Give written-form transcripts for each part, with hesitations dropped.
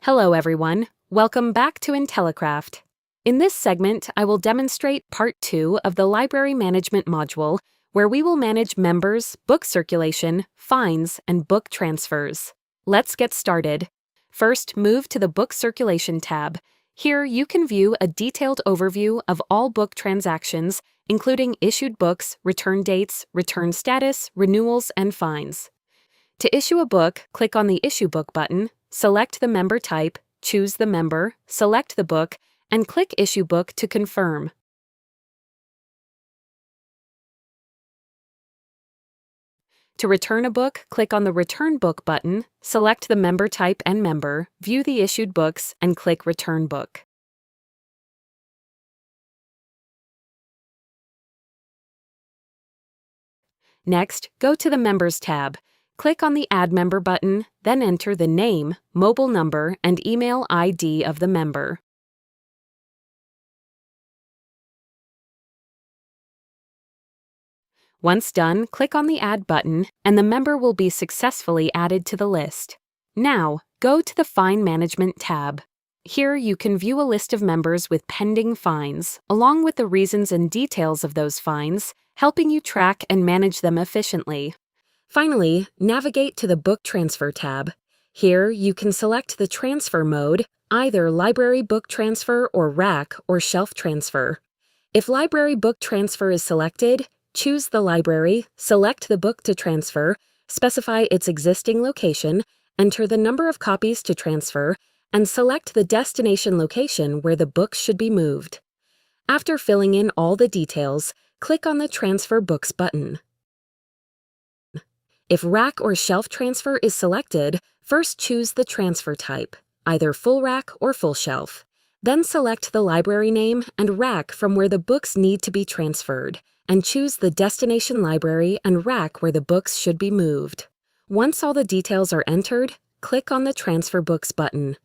Hello everyone, welcome back to Intellicraft. In this segment, I will demonstrate Part 2 of the Library Management module, where we will manage members, book circulation, fines, and book transfers. Let's get started. First, move to the Book Circulation tab. Here you can view a detailed overview of all book transactions, including issued books, return dates, return status, renewals, and fines. To issue a book, click on the Issue Book button, select the member type, choose the member, select the book, and click Issue Book to confirm. To return a book, click on the Return Book button, select the member type and member, view the issued books, and click Return Book. Next, go to the Members tab. Click on the Add Member button, then enter the name, mobile number, and email ID of the member. Once done, click on the Add button, and the member will be successfully added to the list. Now, go to the Fine Management tab. Here you can view a list of members with pending fines, along with the reasons and details of those fines, helping you track and manage them efficiently. Finally, navigate to the Book Transfer tab. Here you can select the transfer mode, either Library Book Transfer or Rack or Shelf Transfer. If Library Book Transfer is selected, choose the library, select the book to transfer, specify its existing location, enter the number of copies to transfer, and select the destination location where the books should be moved. After filling in all the details, click on the Transfer Books button. If Rack or Shelf Transfer is selected, first choose the transfer type, either full rack or full shelf. Then select the library name and rack from where the books need to be transferred, and choose the destination library and rack where the books should be moved. Once all the details are entered, click on the Transfer Books button.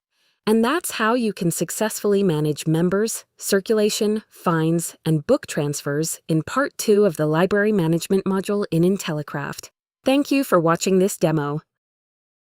And that's how you can successfully manage members, circulation, fines, and book transfers in Part 2 of the Library Management module in Intellicraft. Thank you for watching this demo.